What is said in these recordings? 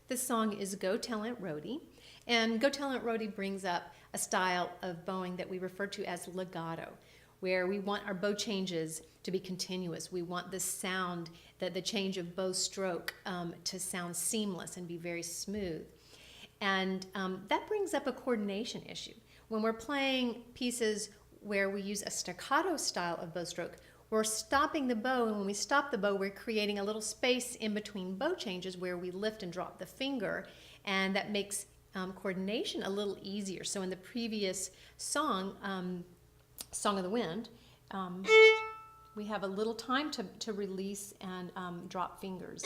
This song is Go Tell Aunt Rhody. And Go Tell Aunt Rhody brings up a style of bowing that we refer to as legato, where we want our bow changes to be continuous. We want the sound, the change of bow stroke to sound seamless and be very smooth. And that brings up a coordination issue. When we're playing pieces where we use a staccato style of bow stroke, we're stopping the bow, and when we stop the bow, we're creating a little space in between bow changes where we lift and drop the finger, and that makes coordination a little easier. So in the previous song, Song of the Wind, we have a little time to release and drop fingers.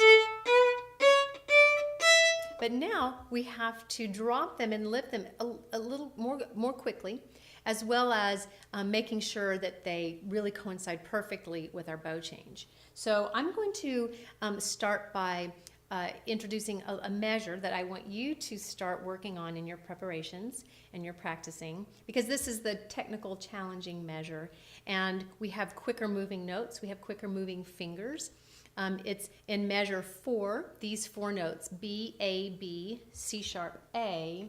But now we have to drop them and lift them a little more quickly, as well as making sure that they really coincide perfectly with our bow change. So I'm going to start by introducing a measure that I want you to start working on in your preparations and your practicing, because this is the technical challenging measure, and we have quicker moving notes, we have quicker moving fingers. It's in measure 4, these 4 notes, B, A, B, C sharp, A.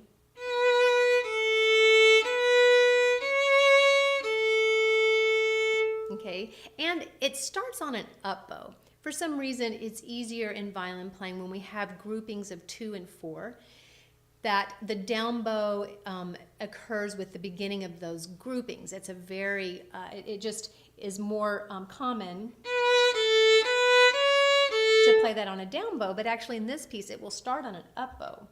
Okay, and it starts on an up bow. For some reason, it's easier in violin playing when we have groupings of 2 and 4, that the down bow occurs with the beginning of those groupings. It's a very, it just is more common to play that on a down bow, but actually in this piece, it will start on an up bow.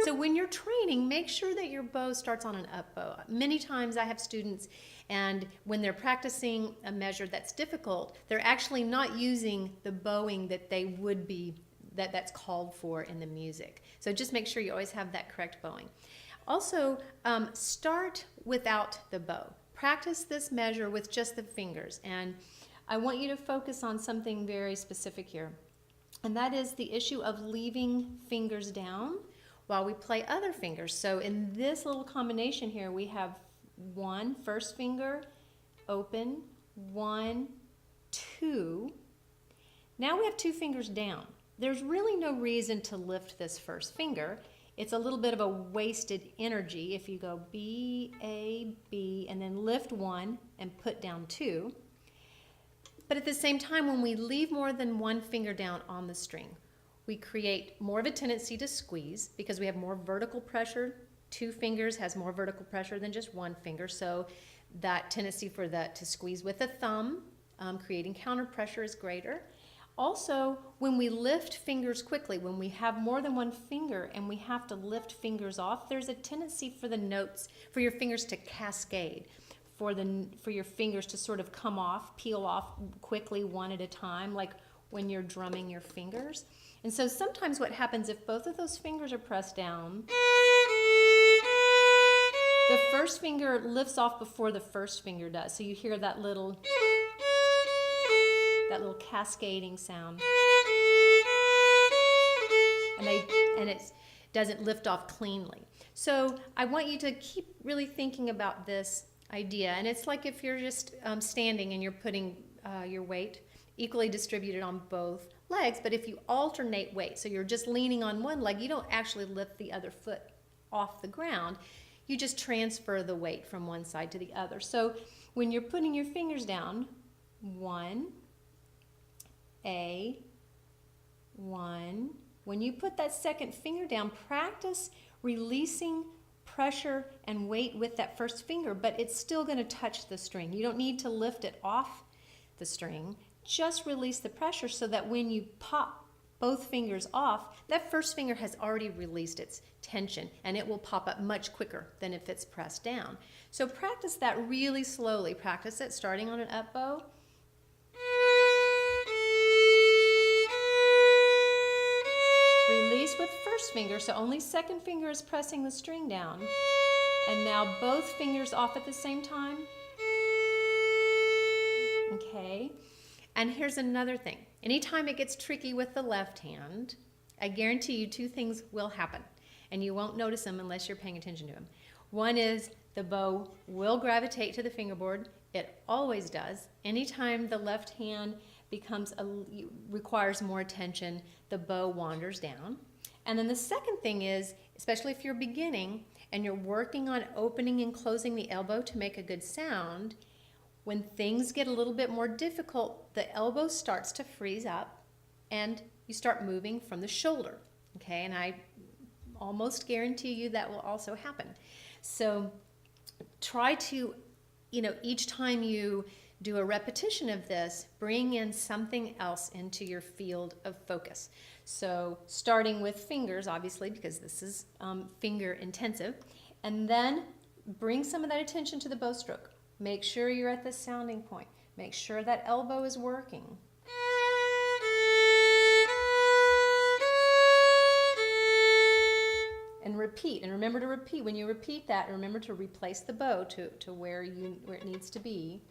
So when you're training, make sure that your bow starts on an up bow. Many times I have students, and when they're practicing a measure that's difficult, they're actually not using the bowing that they would be, that's called for in the music. So just make sure you always have that correct bowing. Also, start without the bow. Practice this measure with just the fingers, and I want you to focus on something very specific here, and that is the issue of leaving fingers down while we play other fingers. So in this little combination here, we have 1 first finger, open, 1, 2. Now we have 2 fingers down. There's really no reason to lift this first finger. It's a little bit of a wasted energy if you go B, A, B, and then lift 1 and put down 2. But at the same time, when we leave more than 1 finger down on the string, we create more of a tendency to squeeze because we have more vertical pressure. 2 fingers has more vertical pressure than just 1 finger, so that tendency for that to squeeze with the thumb, creating counter pressure, is greater. Also, when we lift fingers quickly, when we have more than 1 finger and we have to lift fingers off, there's a tendency for the notes, for your fingers to cascade, for your fingers to sort of come off, peel off quickly one at a time, like when you're drumming your fingers. And so sometimes what happens if both of those fingers are pressed down, the first finger lifts off before the first finger does. So you hear that little cascading sound. And it doesn't lift off cleanly. So I want you to keep really thinking about this idea. And it's like if you're just standing and you're putting your weight equally distributed on both legs, but if you alternate weight, so you're just leaning on one leg, you don't actually lift the other foot off the ground, you just transfer the weight from one side to the other. So when you're putting your fingers down, 1, A, 1, when you put that second finger down, practice releasing pressure and weight with that first finger, but it's still going to touch the string. You don't need to lift it off the string. Just release the pressure so that when you pop both fingers off, that first finger has already released its tension, and it will pop up much quicker than if it's pressed down. So practice that really slowly. Practice it starting on an up bow. Release with first finger, so only second finger is pressing the string down. And now both fingers off at the same time. Okay. And here's another thing. Anytime it gets tricky with the left hand, I guarantee you 2 things will happen, and you won't notice them unless you're paying attention to them. One is the bow will gravitate to the fingerboard. It always does. Anytime the left hand requires more attention, the bow wanders down. And then the second thing is, especially if you're beginning and you're working on opening and closing the elbow to make a good sound, when things get a little bit more difficult, the elbow starts to freeze up and you start moving from the shoulder. Okay, and I almost guarantee you that will also happen. So try to, each time you do a repetition of this, bring in something else into your field of focus. So starting with fingers, obviously, because this is finger intensive, and then bring some of that attention to the bow stroke. Make sure you're at the sounding point. Make sure that elbow is working. And repeat, and remember to repeat. When you repeat that, remember to replace the bow to where it needs to be.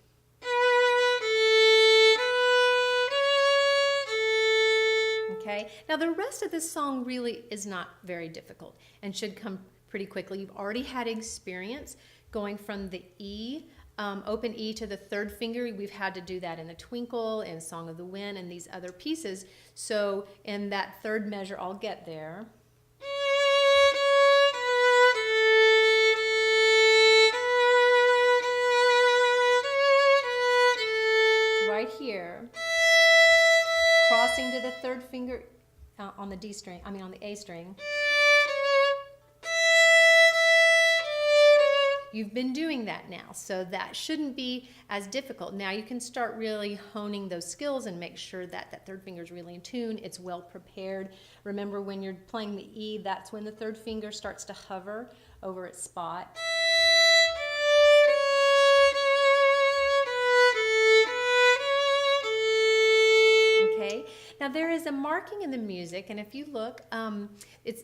Okay, now the rest of this song really is not very difficult and should come pretty quickly. You've already had experience going from the E, open E to the third finger. We've had to do that in The Twinkle, in Song of the Wind, and these other pieces. So in that third measure, I'll get there. Right here, crossing to the third finger on the D string, on the A string. You've been doing that now, so that shouldn't be as difficult. Now you can start really honing those skills and make sure that that third finger is really in tune, it's well prepared. Remember, when you're playing the E, that's when the third finger starts to hover over its spot. Okay, now there is a marking in the music, and if you look,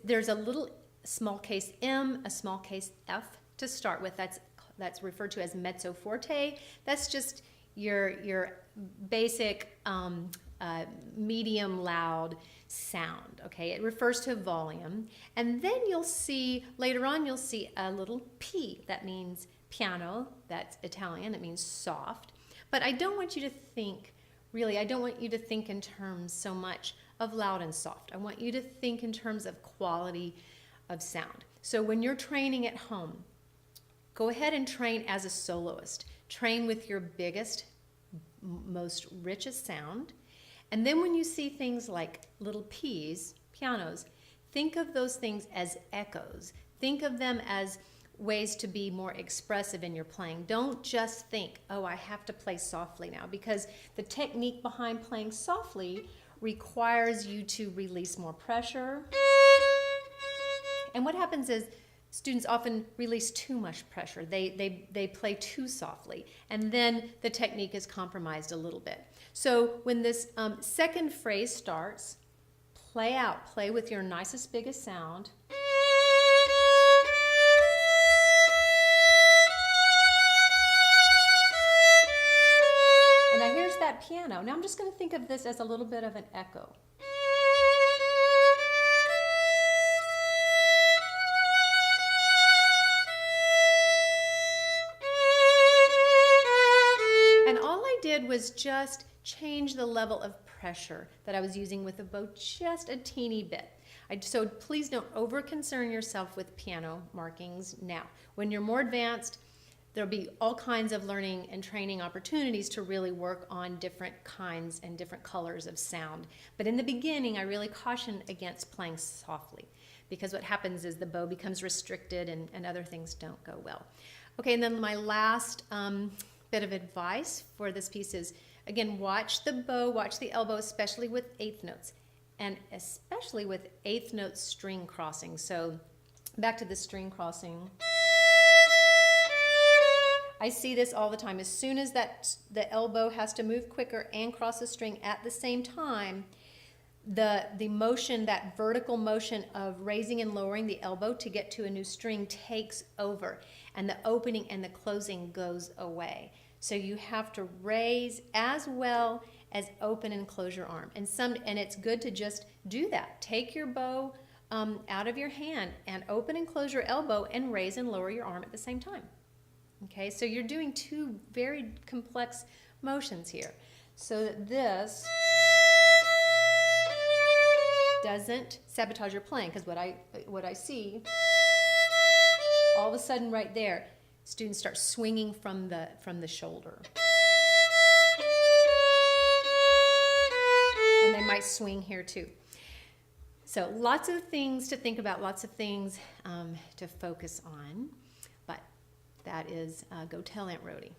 there's a little small case M, a small case F to start with. That's referred to as mezzo forte. That's just your basic medium loud sound. Okay, it refers to volume. And then you'll see later on a little P. That means piano. That's Italian. That means soft. But I don't want you to think. Really, I don't want you to think in terms so much of loud and soft. I want you to think in terms of quality of sound. So when you're training at home, go ahead and train as a soloist. Train with your biggest, most richest sound. And then when you see things like little P's, pianos, think of those things as echoes. Think of them as ways to be more expressive in your playing. Don't just think, oh, I have to play softly now, because the technique behind playing softly requires you to release more pressure. And what happens is students often release too much pressure. They play too softly, and then the technique is compromised a little bit. So when this second phrase starts, play with your nicest, biggest sound. And now here's that piano. Now I'm just going to think of this as a little bit of an echo. Was just change the level of pressure that I was using with the bow just a teeny bit. So please don't over concern yourself with piano markings now. When you're more advanced, there'll be all kinds of learning and training opportunities to really work on different kinds and different colors of sound. But in the beginning, I really caution against playing softly, because what happens is the bow becomes restricted and other things don't go well. Okay, and then my last bit of advice for this piece is, again, watch the bow, watch the elbow, especially with eighth notes, and especially with eighth note string crossing. So back to the string crossing. I see this all the time. As soon as the elbow has to move quicker and cross the string at the same time, the motion, that vertical motion of raising and lowering the elbow to get to a new string takes over, and the opening and the closing goes away. So you have to raise as well as open and close your arm. And it's good to just do that. Take your bow out of your hand and open and close your elbow and raise and lower your arm at the same time. Okay, so you're doing two very complex motions here. so that this doesn't sabotage your playing. Because what I see, all of a sudden right there, students start swinging from the shoulder. And they might swing here too. So lots of things to think about, lots of things to focus on. But that is Go Tell Aunt Rhody.